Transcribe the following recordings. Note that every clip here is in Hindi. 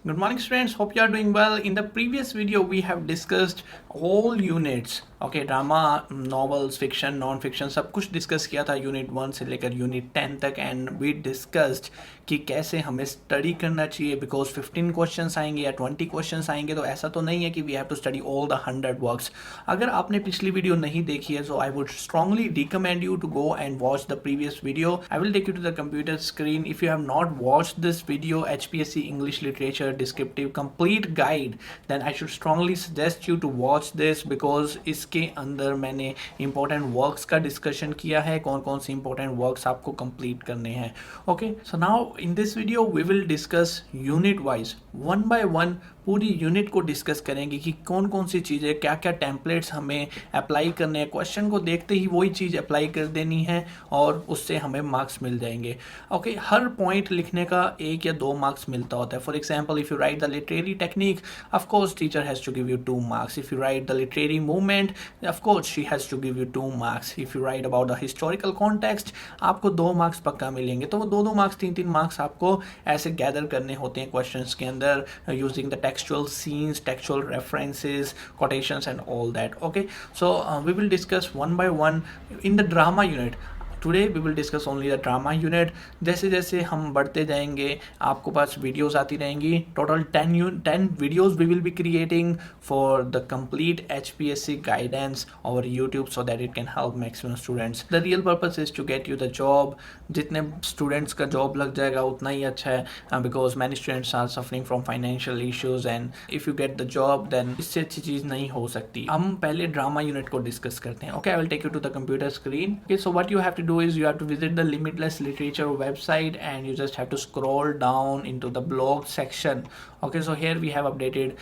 Good morning students, hope you are doing well. In the previous video we have discussed all units, okay, drama, novels, fiction, non fiction सब कुछ डिस्कस किया था यूनिट 1 से लेकर यूनिट 10 तक. एंड वी डिस्कस्ड कि कैसे हमें स्टडी करना चाहिए बिकॉज 15 क्वेश्चंस आएंगे या 20 क्वेश्चंस आएंगे तो ऐसा तो नहीं है कि we have to study all the 100 works. अगर आपने पिछली वीडियो नहीं देखी है so I would strongly recommend you to go and watch the previous video. I will take you to the computer screen. If you have not watched this video HPSC English Literature Descriptive Complete Guide, then I should strongly suggest you to watch this because इसके अंदर मैंने important works का discussion किया है, कौन कौन से important works आपको complete करने हैं. Okay, so now in this video we will discuss unit wise, one by one पूरी यूनिट को डिस्कस करेंगे कि कौन कौन सी चीज़ें, क्या क्या टेम्पलेट्स हमें अप्लाई करने हैं. क्वेश्चन को देखते ही वही चीज़ अप्लाई कर देनी है और उससे हमें मार्क्स मिल जाएंगे. ओके, हर पॉइंट लिखने का 1 या 2 मार्क्स मिलता होता है. For example if you write the literary technique, of course teacher has to give you 2 marks. If you write the literary movement, of course she has to give you 2 marks. If you write about the historical context, आपको 2 मार्क्स पक्का मिलेंगे. तो वो 2-2 मार्क्स, 3-3 मार्क्स आपको ऐसे गैदर करने होते हैं क्वेश्चन के अंदर using the textual scenes, textual references, quotations and all that. Okay, so we will discuss one by one in the drama unit. Today we will discuss only the drama unit. जैसे जैसे हम बढ़ते जाएंगे आपको पास वीडियोस आती रहेंगी. Total 10 videos we will be creating for the complete HPSC guidance और YouTube so that it can help maximum students. The real purpose is to get you the job. जितने स्टूडेंट्स का जॉब लग जाएगा उतना ही अच्छा है because many students are suffering from financial issues and if you get the job then इससे अच्छी चीज़ नहीं हो सकती. हम पहले ड्रामा यूनिट को डिस्कस करते हैं. Okay, I will take you to the computer screen. Okay, so what you have to do is you have to visit the Limitless Literature website and you just have to scroll down into the blog section. Okay, so here we have updated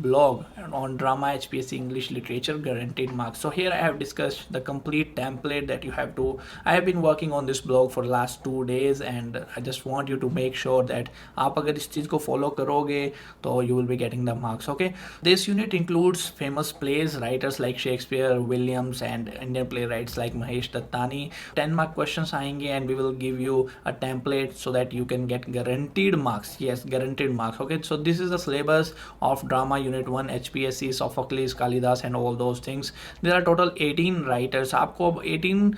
blog on drama HPSC English Literature guaranteed marks. So here I have discussed the complete template that you have to. I have been working on this blog for last 2 days and I just want you to make sure that आप अगर इस चीज़ को follow करोगे तो you will be getting the marks. Okay, this unit includes famous plays, writers like Shakespeare, Williams and Indian playwrights like Mahesh Dattani. 10 mark questions आएंगे and we will give you a template so that you can get guaranteed marks. Yes, guaranteed marks. Okay, so this is the syllabus of drama unit 1 HPSC, Sophocles, Kalidas and all those things. There are total 18 writers. आपको 18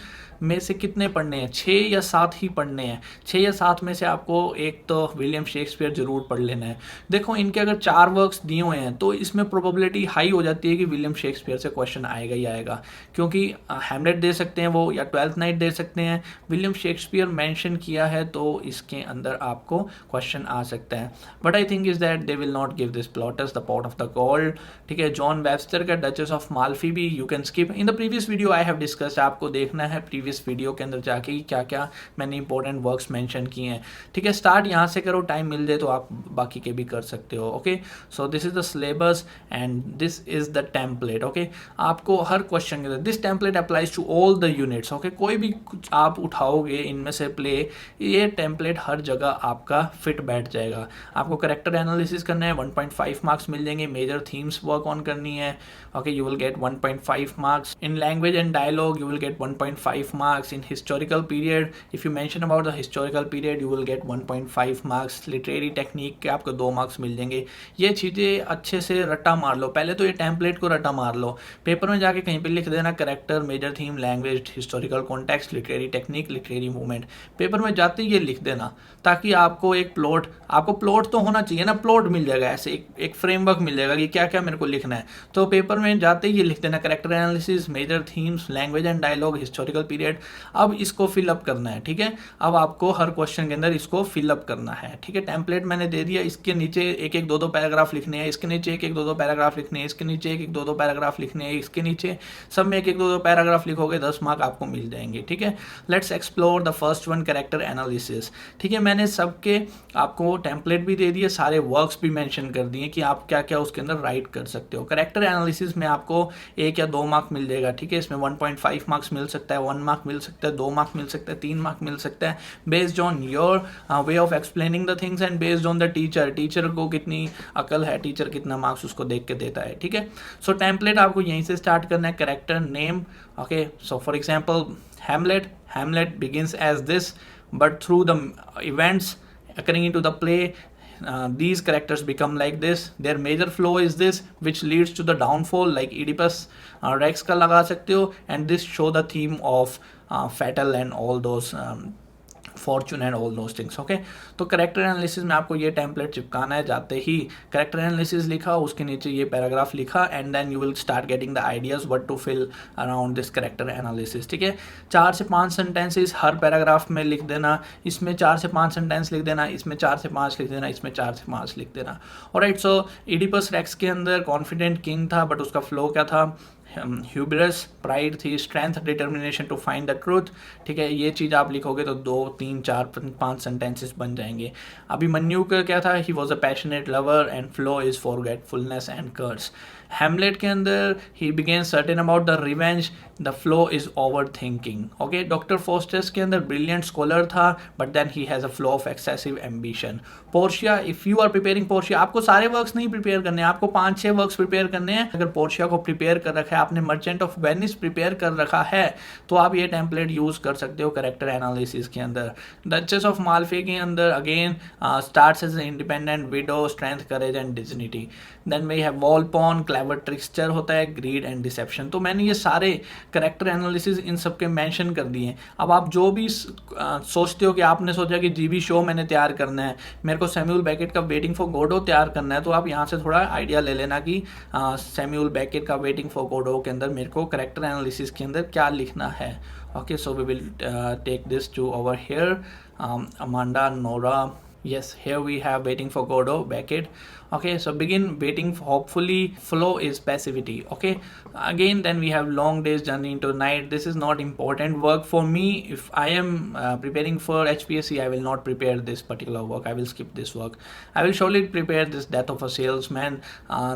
में से कितने पढ़ने हैं? 6 या 7 ही पढ़ने हैं. 6 या 7 में से आपको एक तो विलियम शेक्सपियर जरूर पढ़ लेना है. देखो इनके अगर 4 वर्क्स दिए हुए हैं तो इसमें प्रोबेबिलिटी हाई हो जाती है कि विलियम शेक्सपियर से क्वेश्चन आएगा ही आएगा क्योंकि हैमलेट दे सकते हैं वो या ट्वेल्थ नाइट दे सकते हैं. विलियम शेक्सपियर मेंशन किया है तो इसके अंदर आपको क्वेश्चन आ सकता है. But I think is that they will not give this Plautus the pot of the gold. ठीक है, जॉन वेबस्टर का डचेस ऑफ माल्फी भी you can skip. In the previous video I have discussed, आपको देखना है प्रीवियस वीडियो के अंदर जाके क्या क्या मैंने इंपॉर्टेंट वर्क्स मेंशन किए हैं. ठीक है, स्टार्ट यहाँ से करो, टाइम मिल जाए तो आप बाकी के भी कर सकते हो. Okay, so this is the syllabus and this is the template. Okay, आपको हर क्वेश्चन के अंदर this template applies to all the units. Okay, कोई भी कुछ आप उठाओगे इनमें से प्ले, ये टेम्पलेट हर जगह आपका फिट बैठ जाएगा. आपको करेक्टर एनालिसिस करना है, 1.5 मार्क्स मिल जाएंगे. मेजर थीम्स वर्क ऑन करनी है. Okay, you will get 1.5 marks. In language and dialogue you will get 1.5 marks. In historical period, if you mention about the historical period you will get 1.5 marks. Literary technique के आपको 2 मार्क्स मिल जाएंगे. ये चीज़ें अच्छे से रट्टा मार लो. पहले तो ये टेम्पलेट को रट्टा मार लो. पेपर में जाके कहीं पे लिख देना character, major theme, language, historical context, literary technique, literary movement. Paper में जाते ही ये लिख देना ताकि आपको एक प्लॉट तो होना चाहिए ना. प्लॉट मिल जाएगा, ऐसे एक फ्रेमवर्क मिल जाएगा कि क्या क्या मेरे को लिखना है. तो पेपर में जाते ही ये लिख देना character analysis, major themes, language and dialogue, historical period. अब इसको फिलअप करना है. ठीक है, अब आपको हर क्वेश्चन के अंदर इसको फिलअप करना है. ठीक है, टेम्पलेट मैंने दे दिया. इसके नीचे 1-1, 2-2 पैराग्राफ लिखने हैं. इसके नीचे 1-1, 2-2 पैराग्राफ लिखने हैं. इसके नीचे 1-1, 2-2 पैराग्राफ लिखने हैं. इसके नीचे सब में 1-1, 2-2 पैराग्राफ लिखोगे 10 मार्क आपको मिल जाएंगे. ठीक है, let's explore the first one, character analysis. ठीक है, मैंने सबके आपको टेम्पलेट भी दे दिए, सारे वर्क्स भी मेंशन कर दिए कि आप क्या क्या उसके अंदर राइट कर सकते हो. कैरेक्टर एनालिसिस में आपको 1 या 2 मार्क मिल जाएगा. ठीक है, इसमें 1.5 मार्क्स मिल सकता है, 1 मार्क मिल सकता है, 2 मार्क मिल सकता है, 3 मार्क मिल सकता है. Based on your way of explaining the things and based on the teacher को कितनी अकल है, टीचर कितना मार्क्स उसको देख के देता है. ठीक है, सो टेम्पलेट आपको यहीं से स्टार्ट करना है. Character name. Okay, so for example Hamlet begins as this, but through the events occurring into the play these characters become like this, their major flaw is this which leads to the downfall, like Oedipus Rex का लगा सकते हो, and this show the theme of fatal and all those Fortune and all those things. Okay, तो करेक्टर एनालिसिस में आपको ये टेम्पलेट चिपकाना है, जाते ही करेक्टर एनालिसिस लिखा, उसके नीचे ये पैराग्राफ लिखा, and then you will start getting the ideas what to fill around this character analysis. ठीक है, 4 से 5 सेंटेंसेस हर पैराग्राफ में लिख देना, इसमें 4 से 5 सेंटेंस लिख देना, इसमें 4 से 5 लिख देना, इसमें 4 से 5 लिख देना। ऑलराइट, सो इडिपस रेक्स के अंदर कॉन्फिडेंट किंग था, बट उसका फ्लो क्या था, ह्यूबरस, प्राइड थी, strength, determination to find the truth. ठीक है, ये चीज़ आप लिखोगे तो 2, 3, 4, 5 सेंटेंसेस बन जाएंगे। अभिमन्यु का क्या था, he was a passionate lover and flaw is forgetfulness and curse. Hamlet के अंदर he began certain about the revenge, the flaw is over thinking. Okay, Doctor Faustus के अंदर ब्रिलियंट स्कॉलर था, but then he has a flaw of excessive ambition. Portia, if you are preparing Portia, आपको सारे वर्क्स नहीं प्रिपेयर करने हैं, आपको 5-6 वर्क्स प्रिपेयर करने हैं। अगर पोर्शिया को प्रिपेयर कर रखा है आपने, मर्चेंट ऑफ वेनिस प्रिपेयर कर रखा है, तो आप ये टेम्पलेट यूज कर सकते हो करेक्टर एनालिसिस के अंदर। डचेस ऑफ माल्फे के अंदर again starts as independent widow, strength, courage and dignity. Then we have Volpone, clever trickster होता है, ग्रीड एंड डिसेप्शन। तो मैंने ये सारे करेक्टर एनालिसिस इन सब के मेंशन कर दिए। अब आप जो भी सोचते हो कि आपने सोचा कि जीबी शो मैंने तैयार करना है, मेरे को सैमुअल बेकेट का वेटिंग फॉर गोडो तैयार करना है, तो आप यहाँ से थोड़ा आइडिया ले लेना कि सैमुअल बेकेट का वेटिंग फॉर गोडो के अंदर मेरे को करेक्टर एनालिसिस के अंदर क्या लिखना है। Okay, so we will take this to over here, Amanda, Nora, yes, here we have waiting for Godot, Beckett. Okay, so begin waiting, hopefully flow is passivity. Okay, again then we have long days journey into night. This is not important work for me. If I am preparing for HPSC, I will not prepare this particular work, I will skip this work. I will surely prepare this death of a salesman,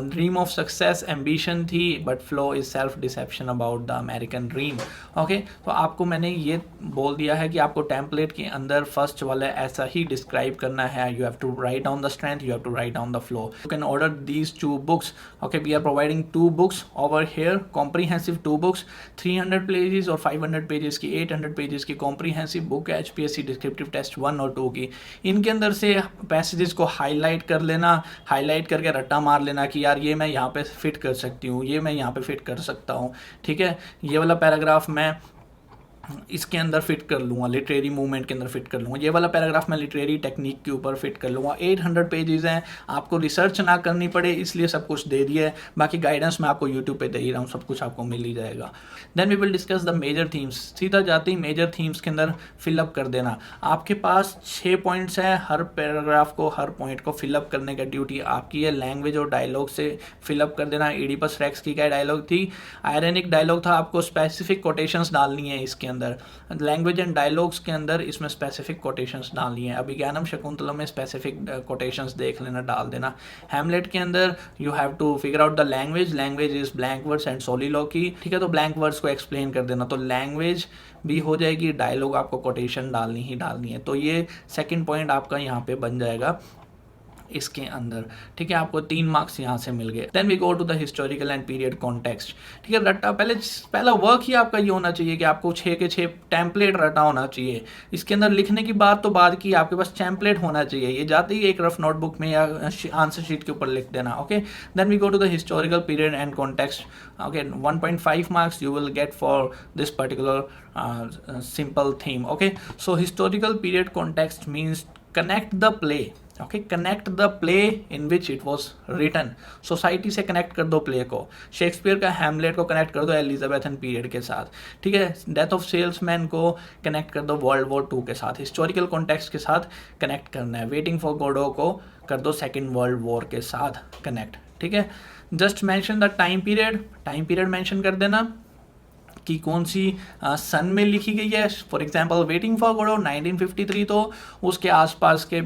dream of success, ambition थी, but flow is self deception about the American dream. Okay, तो आपको मैंने ये बोल दिया है कि आपको टेम्पलेट के अंदर फर्स्ट वाला ऐसा ही डिस्क्राइब करना है। You have to write down the strength, you have to write down the flow. You can order these 2 books. Okay, we are providing 2 books over here, comprehensive 2 books, 300 pages और 500 pages की, 800 pages की comprehensive book है HPSC descriptive test 1 और 2 की। इनके अंदर से पैसेजेस को हाईलाइट कर लेना, हाईलाइट करके रट्टा मार लेना कि यार ये मैं यहाँ पे फिट कर सकती हूँ, ये मैं यहाँ पे फिट कर सकता हूँ। ठीक है, ये वाला पैराग्राफ मैं इसके अंदर फिट कर लूँगा, लिटरेरी मूवमेंट के अंदर फिट कर लूँगा, ये वाला पैराग्राफ मैं लिटरेरी टेक्निक के ऊपर फिट कर लूँगा। 800 पेजेस हैं, आपको रिसर्च ना करनी पड़े इसलिए सब कुछ दे दिया है, बाकी गाइडेंस मैं आपको यूट्यूब पे दे ही रहा हूँ, सब कुछ आपको मिल ही जाएगा। Then we will discuss the major themes. सीधा जाते ही मेजर थीम्स के अंदर फिलअप कर देना। आपके पास 6 पॉइंट्स हैं, हर पैराग्राफ को, हर पॉइंट को फिलअप करने का ड्यूटी आपकी है। लैंग्वेज और डायलॉग से फिलअप कर देना। इडिपस रेक्स की क्या डायलॉग थी, आयरनिक डायलॉग था, आपको स्पेसिफिक कोटेशंस डालनी है इसके अंदर। लैंग्वेज एंड डायलॉग्स के अंदर इसमें स्पेसिफिक कोटेशंस डालनी है। अभिज्ञानम शकुंतलम में स्पेसिफिक कोटेशंस देख लेना, डाल देना। हैमलेट के अंदर you have to figure out the language, language is blank words and soliloquy. ठीक है, तो ब्लैंक वर्ड्स को एक्सप्लेन कर देना, तो लैंग्वेज भी हो जाएगी, डायलॉग आपको कोटेशन डालनी ही डालनी है। तो ये सेकंड पॉइंट आपका यहाँ पे बन जाएगा इसके अंदर। ठीक है, आपको 3 मार्क्स यहाँ से मिल गए। Then we go to the historical and period context. ठीक है, रट्टा पहला वर्क ही आपका ये होना चाहिए कि आपको 6 के 6 टेम्पलेट रटा होना चाहिए। इसके अंदर लिखने की बात तो बाद की, आपके पास टेम्पलेट होना चाहिए। ये जाते ही एक रफ नोटबुक में या आंसर शीट के ऊपर लिख देना। Okay, then we go to the historical period and context. Okay, 1.5 marks you will get for this particular simple theme. Okay, so historical period context means connect the play. Okay, connect the play in which it was written. Society से कनेक्ट कर दो प्ले को। शेक्सपियर का हैमलेट को कनेक्ट कर दो एलिजाबेथन पीरियड के साथ। ठीक है, डेथ ऑफ सेल्समैन को कनेक्ट कर दो वर्ल्ड वॉर 2 के साथ। हिस्टोरिकल कॉन्टेक्स्ट के साथ कनेक्ट करना है। वेटिंग फॉर गोडो को कर दो सेकेंड वर्ल्ड वॉर के साथ कनेक्ट। ठीक है, just mention the time period mention कर देना कि कौन सी सन में लिखी गई है। For example waiting for Godot 1953, तो उसके आसपास के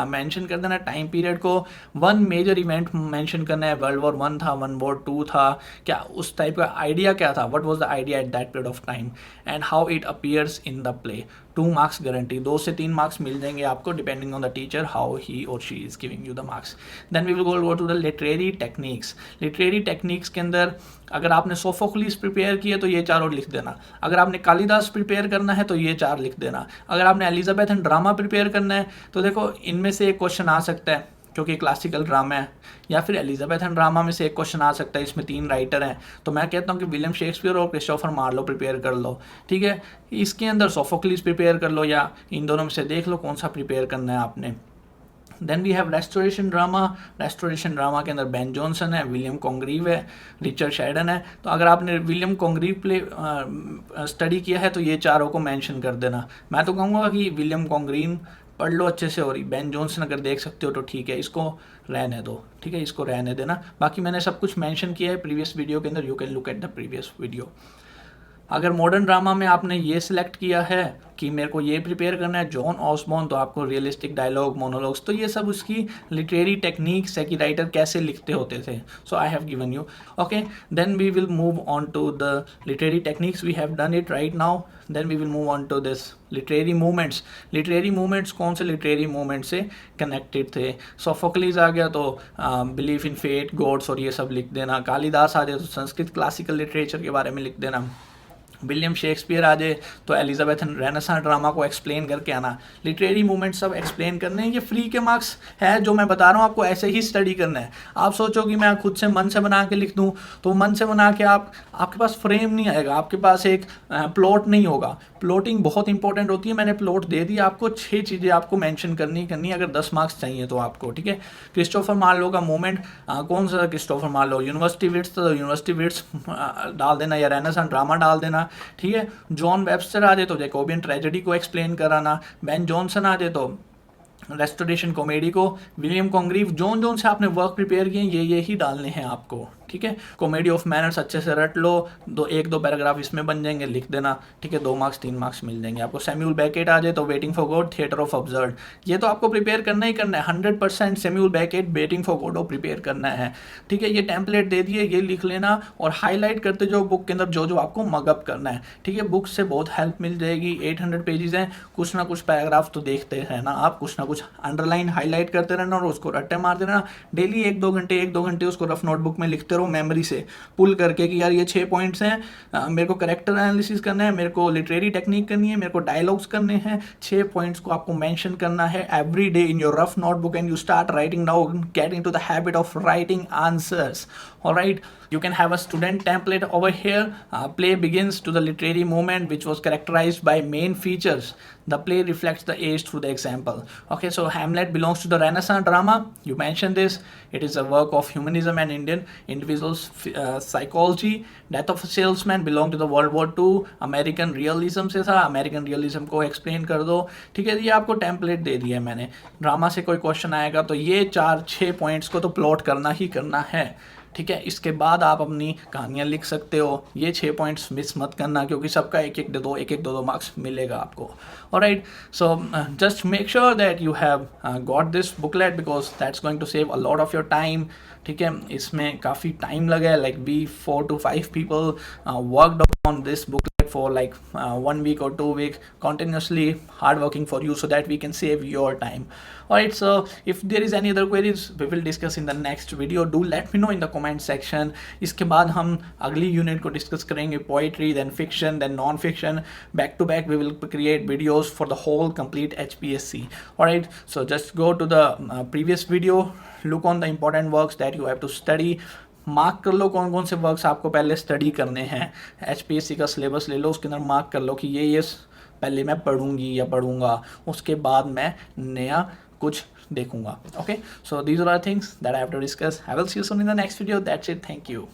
मेंशन कर देना टाइम पीरियड को। 1 मेजर इवेंट मेंशन करना है, वर्ल्ड वॉर 1 था, वर्ल्ड वॉर 2 था, क्या उस टाइप का आइडिया क्या था, what was the idea at that period of time and how it appears in the play. 2 marks guarantee, 2 से 3 मार्क्स मिल जाएंगे आपको depending on the teacher how he or she is giving you the marks. Then we will go to the literary techniques. Literary techniques के अंदर अगर आपने सोफोक्लिस प्रिपेयर किया तो ये 4 और लिख देना। अगर आपने कालिदास प्रिपेयर करना है तो ये 4 लिख देना। अगर आपने एलिजाबेथन ड्रामा प्रिपेयर करना है तो देखो इनमें से एक क्वेश्चन आ सकता है क्योंकि क्लासिकल ड्रामा है, या फिर एलिजाबेथन ड्रामा में से एक क्वेश्चन आ सकता है, इसमें 3 राइटर हैं, तो मैं कहता हूँ कि विलियम शेक्सपियर और क्रिस्टोफर मार्लो प्रिपेयर कर लो, ठीक है। इसके अंदर सोफोक्लिस प्रिपेयर कर लो, या इन दोनों में से देख लो कौन सा प्रिपेयर करना है आपने। Then we have restoration drama. Restoration drama के अंदर बेन जॉनसन है, विलियम कॉन्ग्रीव है, रिचर्ड शेडन है। तो अगर आपने विलियम कॉन्ग्रीव प्ले स्टडी किया है तो ये चारों को मेंशन कर देना। मैं तो कहूँगा कि विलियम कॉन्ग्रीव पढ़ लो अच्छे से, और बेन जॉनसन अगर देख सकते हो तो ठीक है, इसको रहने दो, ठीक है, इसको रहने देना। बाकी मैंने सब कुछ मेंशन किया है प्रीवियस वीडियो के अंदर, you can look at the previous video. अगर मॉडर्न ड्रामा में आपने ये सिलेक्ट किया है कि मेरे को ये प्रिपेयर करना है, जॉन ऑसबॉर्न, तो आपको रियलिस्टिक डायलॉग, मोनोलॉग्स, तो ये सब उसकी लिटरेरी टेक्निक्स है कि राइटर कैसे लिखते होते थे। So I have given you, okay. Then we will move on to the literary techniques, we have done it right now. Then we will move on to this literary movements. Literary movements कौन से लिटरेरी मूवमेंट से कनेक्टेड थे? सोफोक्लिस आ गया तो बिलीफ इन फेट, गॉड्स और ये सब लिख देना। कालिदास आ जाए तो संस्कृत क्लासिकल लिटरेचर के बारे में लिख देना। विलियम शेक्सपियर आ जाए तो एलिजाबेथन रेनेसां ड्रामा को एक्सप्लेन करके आना। लिटरेरी मूवमेंट सब एक्सप्लेन करने हैं, ये फ्री के मार्क्स है जो मैं बता रहा हूँ, आपको ऐसे ही स्टडी करना है। आप सोचो कि मैं खुद से मन से बना के लिख दूँ, तो मन से बना के आपके पास फ्रेम नहीं आएगा, आपके पास एक प्लॉट नहीं होगा। प्लॉटिंग बहुत इंपॉर्टेंट होती है। मैंने प्लॉट दे दिया आपको, 6 चीज़ें आपको मेंशन करनी अगर 10 मार्क्स चाहिए तो आपको, ठीक है। क्रिस्टोफर मार्लो का मूवमेंट कौन सा? क्रिस्टोफर मार्लो यूनिवर्सिटी विट्स, तो यूनिवर्सिटी विट्स डाल देना, या रेनेसां ड्रामा डाल देना, ठीक है। जॉन वेबस्टर आ जाए तो जैकोबियन ट्रेजेडी को एक्सप्लेन कराना। बेन जॉनसन आ जाए तो रेस्टोरेशन कॉमेडी को। विलियम कॉन्ग्रीव, जॉन से आपने वर्क प्रिपेयर किए ये ही डालने हैं आपको, ठीक है। कॉमेडी ऑफ मैनर्स अच्छे से रट लो, 1-2 पैराग्राफ इसमें बन जाएंगे, लिख देना, ठीक है। 2 मार्क्स 3 मार्क्स मिल जाएंगे आपको। सैम्यूल बेकेट आ जाए तो waiting for God, theatre of absurd, ये तो आपको प्रिपेयर करना ही करना है। 100% Samuel Beckett, waiting for God prepare करना है, ठीक है। ये टेम्पलेट दे दिए, ये लिख लेना और हाईलाइट करते जाओ बुक के अंदर जो आपको मगअप करना है, ठीक है। बुक से बहुत हेल्प मिल जाएगी। 800 पेजेस हैं, कुछ ना कुछ पैराग्राफ तो देखते रहना आप, कुछ ना कुछ अंडरलाइन हाईलाइट करते रहना और उसको रट्टे मार देना। डेली 1-2 घंटे उसको रफ नोटबुक में लिखते रहो, मेमोरी से पुल करके कि यार ये 6 पॉइंट्स हैं, मेरे को करेक्टर एनालिसिस करना है, मेरे को लिटरेरी टेक्निक करनी है, मेरे को डायलॉग्स करने हैं। 6 पॉइंट्स को आपको मेंशन करना है every day in your rough notebook and you start writing down, get into the habit of writing answers. Alright, you can have a student template over here. Play begins to the literary movement which was characterized by main features. The play reflects the age through the example. Okay, so Hamlet belongs to the Renaissance drama. You mentioned this. It is a work of humanism and Indian individuals' psychology. Death of a Salesman belong to the World War II. American realism से था, American realism को explain कर दो, ठीक है। ये आपको टेम्पलेट दे दिया मैंने। ड्रामा से कोई क्वेश्चन आएगा तो ये 4-6 पॉइंट्स को तो प्लॉट करना ही करना है, ठीक है। इसके बाद आप अपनी कहानियाँ लिख सकते हो। ये 6 पॉइंट्स मिस मत करना, क्योंकि सबका एक एक दो मार्क्स मिलेगा आपको। Alright, so just make sure that you have got this booklet because that's going to save a lot of your time, ठीक है। इसमें काफ़ी टाइम लगा है, like we 4 to 5 people worked on this booklet for like 1 week or 2 week, continuously hard working for you so that we can save your time. Alright, so if there is any other queries we will discuss in the next video. Do let me know in the comment section. इसके बाद हम अगली यूनिट को डिस्कस करेंगे, poetry, then fiction, then non-fiction. Back to back we will create videos for the whole complete HPSC. Alright, so just go to the previous video, look on the important works that you have to study. Mark कर लो कौन कौन से वर्क्स आपको पहले स्टडी करने हैं। एचपीएससी का सिलेबस ले लो, उसके अंदर मार्क कर लो कि ये पहले मैं पढ़ूंगी या पढ़ूंगा, उसके बाद मैं नया कुछ देखूंगा। Okay, so these are things that I have to discuss. I will see you soon in the next video. That's it, thank you.